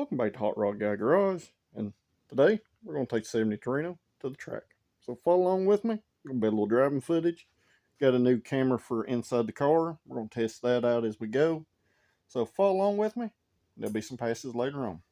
Welcome back to Hot Rod Guy Garage, and today we're going to take 70 Torino to the track. So follow along with me. Going to be a little driving footage. Got a new camera for inside the car. We're going to test that out as we go. So follow along with me. There'll be some passes later on.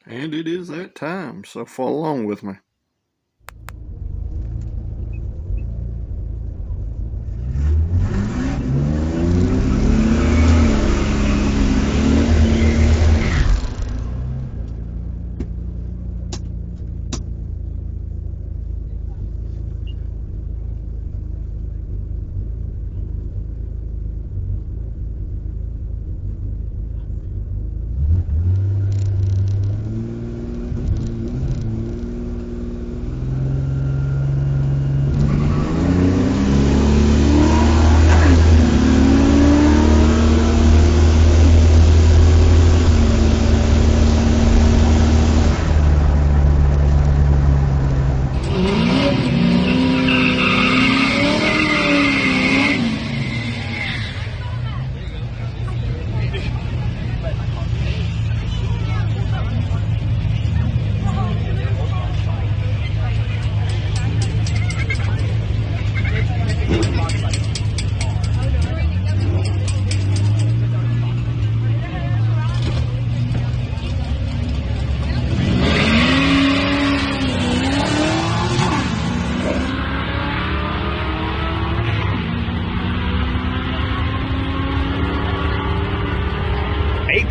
And it is that time, so follow along with me.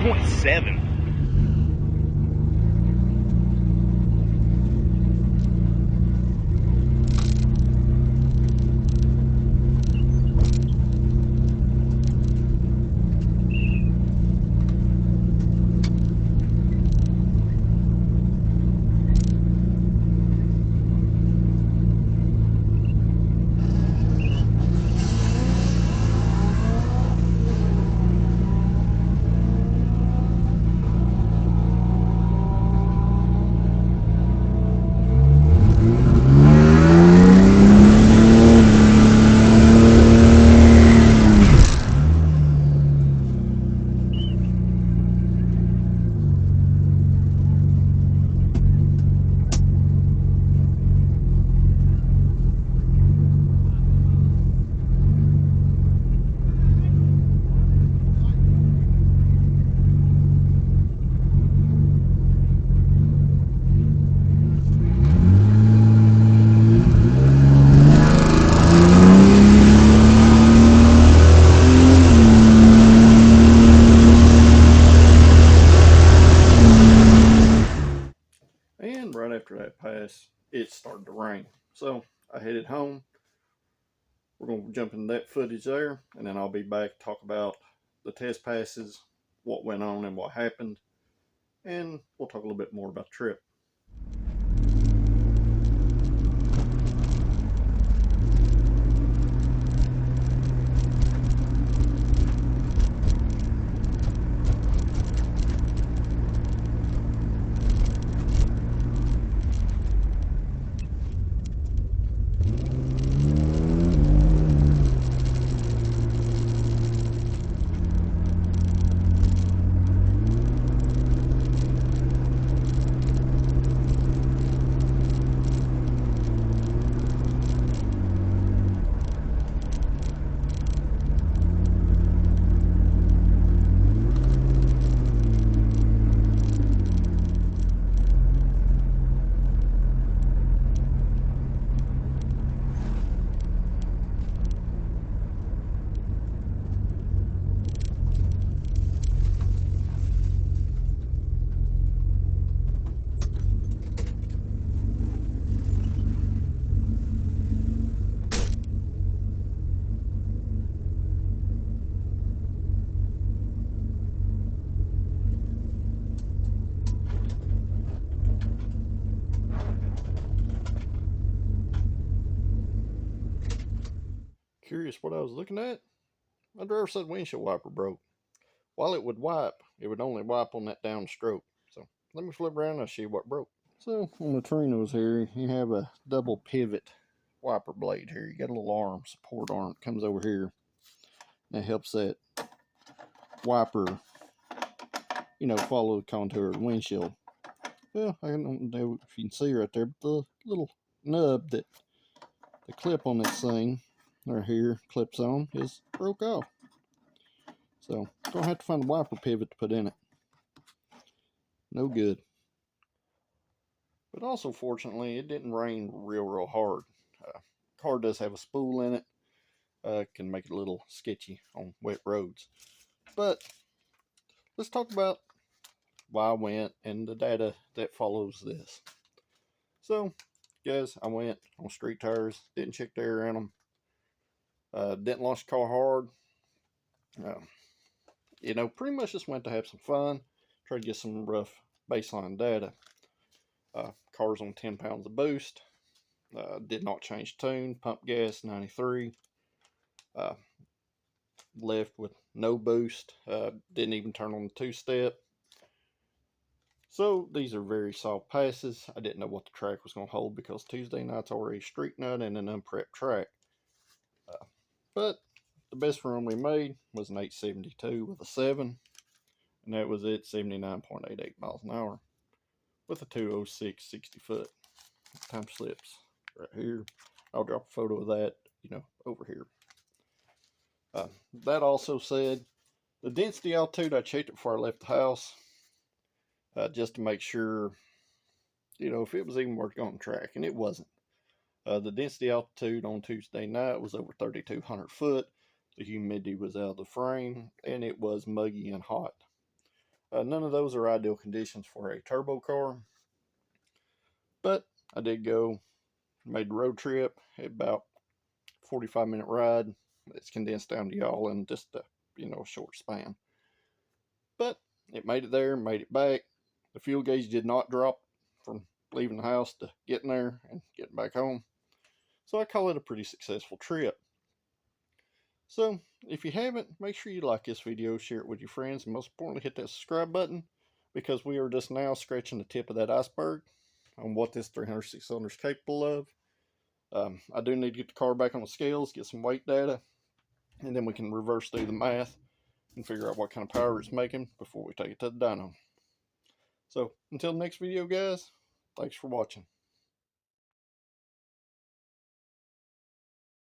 1.7. And right after that pass, it started to rain. So I headed home. We're going to jump into that footage there, and then I'll be back to talk about the test passes, what went on and what happened, and we'll talk a little bit more about the trip. Curious what I was looking at? My driver's side windshield wiper broke. While it would wipe, it would only wipe on that downstroke. So let me flip around and I'll show you what broke. So on the Torinos here, you have a double pivot wiper blade here. You got a little arm, support arm, that comes over here. That helps that wiper, follow the contour of the windshield. Well, I don't know if you can see right there, but the little nub that the clip on this thing right here clips on is broke off. So gonna have to find a wiper pivot to put in it. No good. But also, fortunately, it didn't rain real hard. Car does have a spool in it. Can make it a little sketchy on wet roads. But let's talk about why I went and the data that follows this. So, guys, I went on street tires. Didn't check the air in them. Didn't launch the car hard. Pretty much just went to have some fun. Tried to get some rough baseline data. Car's on 10 pounds of boost. Did not change tune. Pump gas 93. Left with no boost. Didn't even turn on the two-step. So these are very soft passes. I didn't know what the track was going to hold because Tuesday night's already a street night and an unprepped track. But the best run we made was an 872 with a 7. And that was at 79.88 miles an hour with a 206 60 foot. Time slips right here. I'll drop a photo of that, over here. That also said, the density altitude, I checked it before I left the house, just to make sure, if it was even worth going on track, and it wasn't. The density altitude on Tuesday night was over 3,200 foot. The humidity was out of the frame, and it was muggy and hot. None of those are ideal conditions for a turbo car, but I did go, made the road trip, about 45-minute ride. It's condensed down to y'all in just a short span. But it made it there, made it back. The fuel gauge did not drop from leaving the house to getting there and getting back home. So I call it a pretty successful trip. So if you haven't, make sure you like this video, share it with your friends, and most importantly, hit that subscribe button, because we are just now scratching the tip of that iceberg on what this 306 cylinder is capable of. I do need to get the car back on the scales, get some weight data, and then we can reverse do the math and figure out what kind of power it's making before we take it to the dyno. So until the next video, guys, thanks for watching.